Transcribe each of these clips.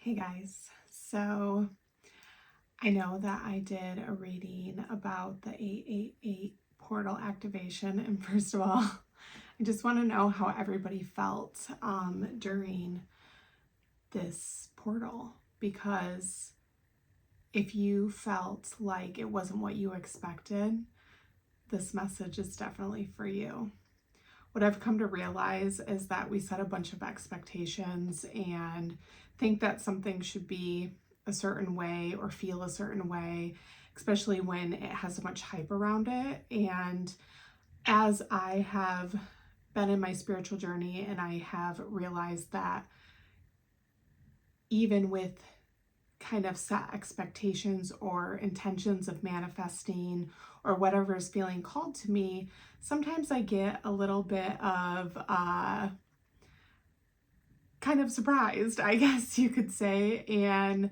Hey guys, so I know that I did a reading about the 888 portal activation, and first of all, I just want to know how everybody felt during this portal, because if you felt like it wasn't what you expected, this message is definitely for you. What I've come to realize is that we set a bunch of expectations and think that something should be a certain way or feel a certain way, especially when it has so much hype around it. And as I have been in my spiritual journey and I have realized that even with kind of set expectations or intentions of manifesting or whatever is feeling called to me, sometimes I get a little bit of kind of surprised, I guess you could say. And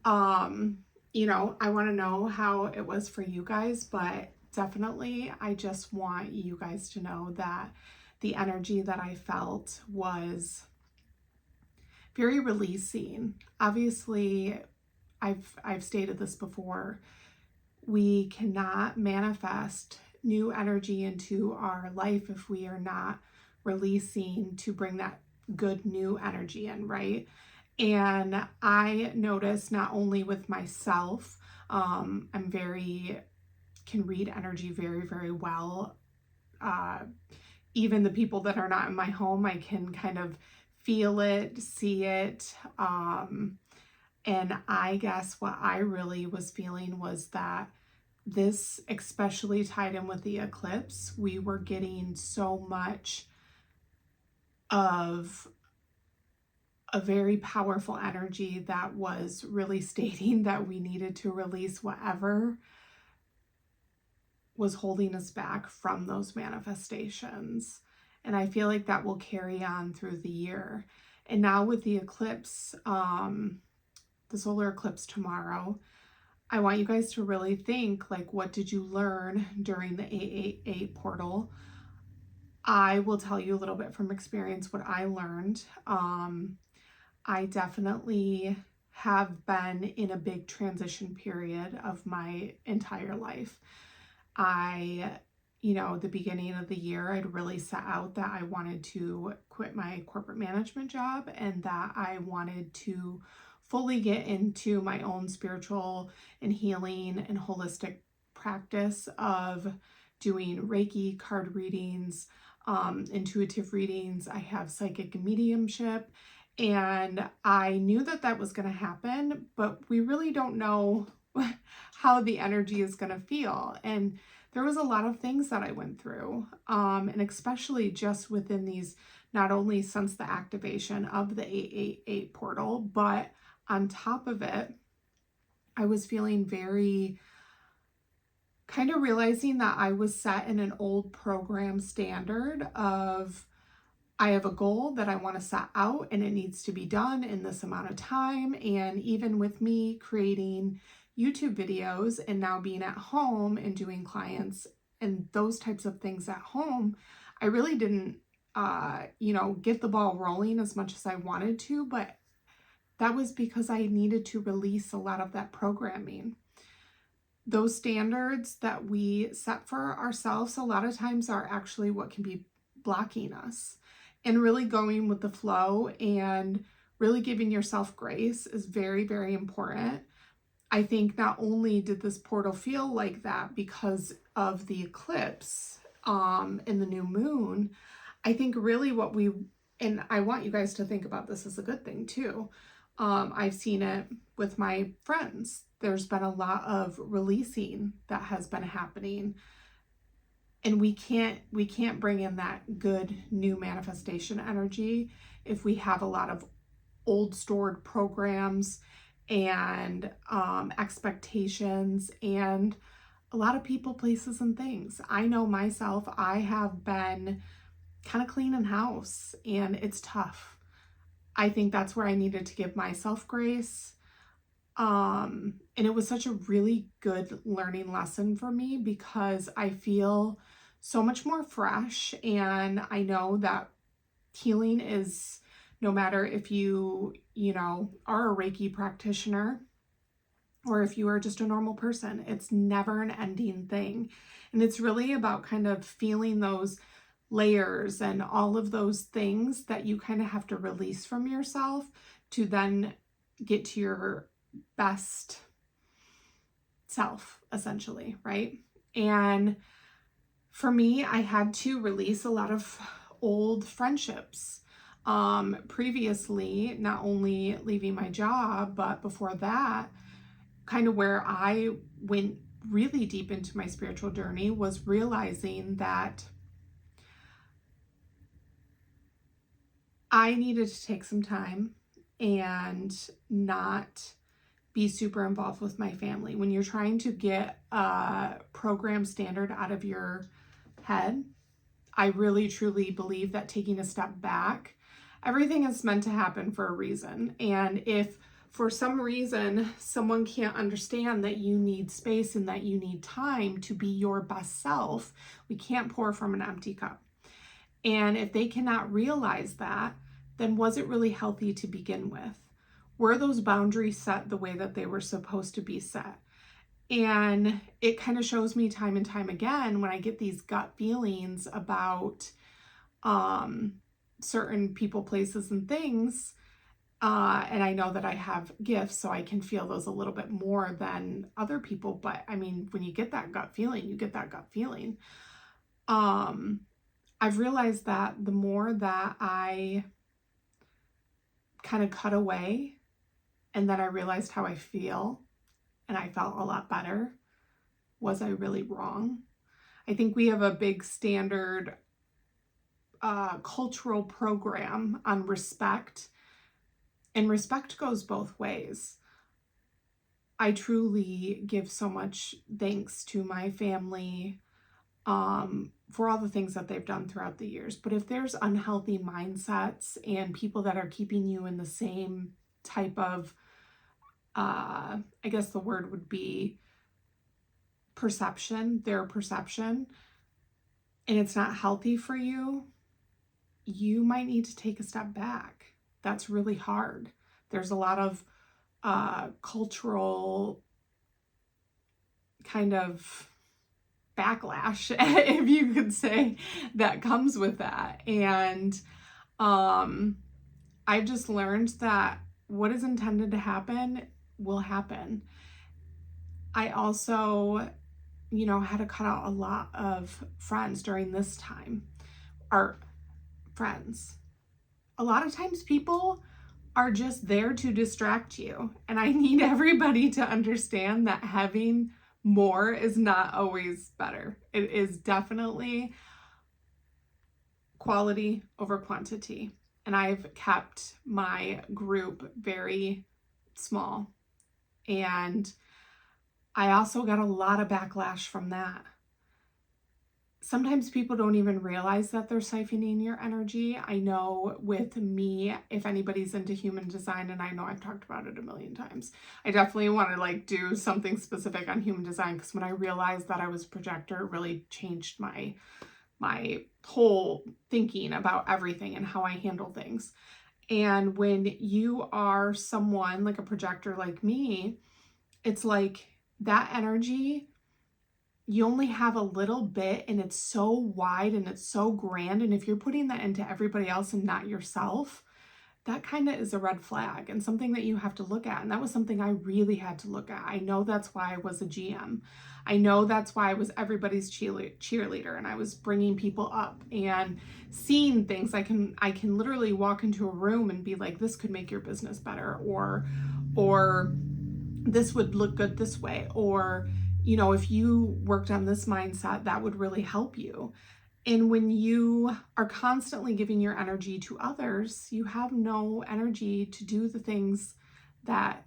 I want to know how it was for you guys, but definitely I just want you guys to know that the energy that I felt was very releasing. Obviously, I've stated this before. We cannot manifest new energy into our life if we are not releasing to bring that good new energy in, right? And I noticed not only with myself, can read energy very, very well. Even the people that are not in my home, I can kind of feel it, see it. And I guess what I really was feeling was that this, especially tied in with the eclipse, we were getting so much of a very powerful energy that was really stating that we needed to release whatever was holding us back from those manifestations. And I feel like that will carry on through the year. And now with the eclipse, the solar eclipse tomorrow, I want you guys to really think, like, what did you learn during the 888 portal? I will tell you a little bit from experience what I learned. I definitely have been in a big transition period of my entire life. The beginning of the year, I'd really set out that I wanted to quit my corporate management job and that I wanted to fully get into my own spiritual and healing and holistic practice of doing Reiki, card readings, intuitive readings. I have psychic mediumship, and I knew that that was going to happen, but we really don't know how the energy is going to feel. And there was a lot of things that I went through, and especially just within these, not only since the activation of the 888 portal, but on top of it, I was feeling very kind of realizing that I was set in an old program standard of I have a goal that I want to set out and it needs to be done in this amount of time. And even with me creating YouTube videos and now being at home and doing clients and those types of things at home, I really didn't, get the ball rolling as much as I wanted to, but that was because I needed to release a lot of that programming. Those standards that we set for ourselves a lot of times are actually what can be blocking us. And really going with the flow and really giving yourself grace is very, very important. I think not only did this portal feel like that because of the eclipse and the new moon, I think really and I want you guys to think about this as a good thing too. I've seen it with my friends. There's been a lot of releasing that has been happening. And we can't bring in that good new manifestation energy if we have a lot of old stored programs and expectations and a lot of people, places, and things. I know myself, I have been kind of cleaning house and it's tough. I think that's where I needed to give myself grace. And it was such a really good learning lesson for me because I feel so much more fresh, and I know that healing is no matter if are a Reiki practitioner or if you are just a normal person. It's never an ending thing. And it's really about kind of feeling those layers and all of those things that you kind of have to release from yourself to then get to your best self, essentially, right? And for me, I had to release a lot of old friendships. Previously, not only leaving my job, but before that, kind of where I went really deep into my spiritual journey was realizing that I needed to take some time and not be super involved with my family. When you're trying to get a program standard out of your head, I really truly believe that taking a step back, everything is meant to happen for a reason. And if for some reason someone can't understand that you need space and that you need time to be your best self, we can't pour from an empty cup. And if they cannot realize that, then was it really healthy to begin with? Were those boundaries set the way that they were supposed to be set? And it kind of shows me time and time again when I get these gut feelings about certain people, places, and things. And I know that I have gifts, so I can feel those a little bit more than other people. But I mean, when you get that gut feeling, you get that gut feeling. I've realized that the more that I kind of cut away and then I realized how I feel and I felt a lot better, was I really wrong? I think we have a big standard cultural program on respect, and respect goes both ways. I truly give so much thanks to my family for all the things that they've done throughout the years. But if there's unhealthy mindsets and people that are keeping you in the same type of, I guess the word would be perception, their perception, and it's not healthy for you, you might need to take a step back. That's really hard. There's a lot of cultural kind of backlash, if you could say, that comes with that. And I've just learned that what is intended to happen will happen. I also, had to cut out a lot of friends during this time. Our friends. A lot of times people are just there to distract you. And I need everybody to understand that having more is not always better. It is definitely quality over quantity. And I've kept my group very small. And I also got a lot of backlash from that. Sometimes people don't even realize that they're siphoning your energy. I know with me, if anybody's into human design, and I know I've talked about it a million times, I definitely want to do something specific on human design, because when I realized that I was a projector, it really changed my whole thinking about everything and how I handle things. And when you are someone like a projector like me, it's like that energy, you only have a little bit and it's so wide and it's so grand. And if you're putting that into everybody else and not yourself, that kind of is a red flag and something that you have to look at. And that was something I really had to look at. I know that's why I was a GM. I know that's why I was everybody's cheerleader, and I was bringing people up and seeing things. I can literally walk into a room and be like, this could make your business better, or this would look good this way, or if you worked on this mindset, that would really help you. And when you are constantly giving your energy to others, you have no energy to do the things that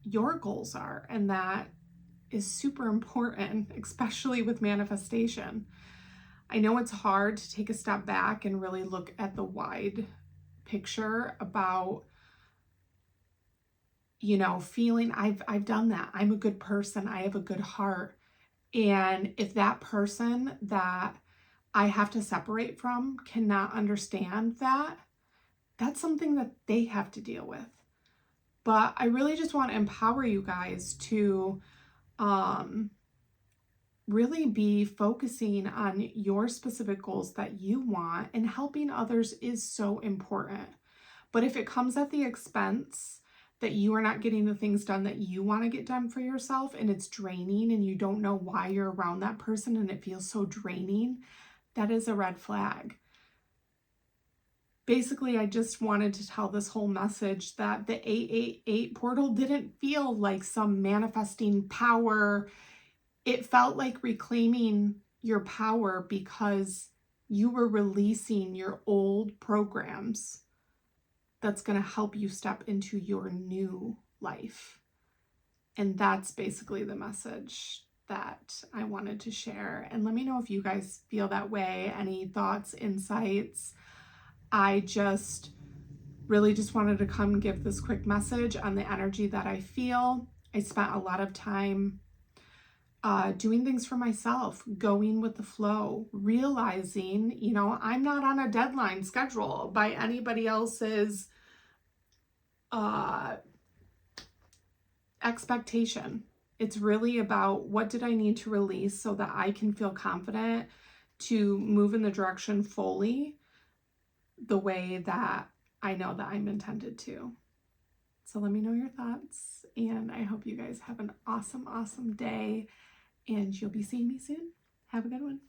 your goals are. And that is super important, especially with manifestation. I know it's hard to take a step back and really look at the wide picture about feeling I've done that. I'm a good person. I have a good heart. And if that person that I have to separate from cannot understand that, that's something that they have to deal with. But I really just want to empower you guys to really be focusing on your specific goals that you want, and helping others is so important. But if it comes at the expense that you are not getting the things done that you want to get done for yourself, and it's draining and you don't know why you're around that person and it feels so draining, that is a red flag. Basically, I just wanted to tell this whole message that the 888 portal didn't feel like some manifesting power. It felt like reclaiming your power because you were releasing your old programs that's going to help you step into your new life. And that's basically the message that I wanted to share. And let me know if you guys feel that way, any thoughts, insights. I just really just wanted to come give this quick message on the energy that I feel. I spent a lot of time doing things for myself, going with the flow, realizing, I'm not on a deadline schedule by anybody else's expectation. It's really about what did I need to release so that I can feel confident to move in the direction fully the way that I know that I'm intended to. So let me know your thoughts, and I hope you guys have an awesome, awesome day, and you'll be seeing me soon. Have a good one.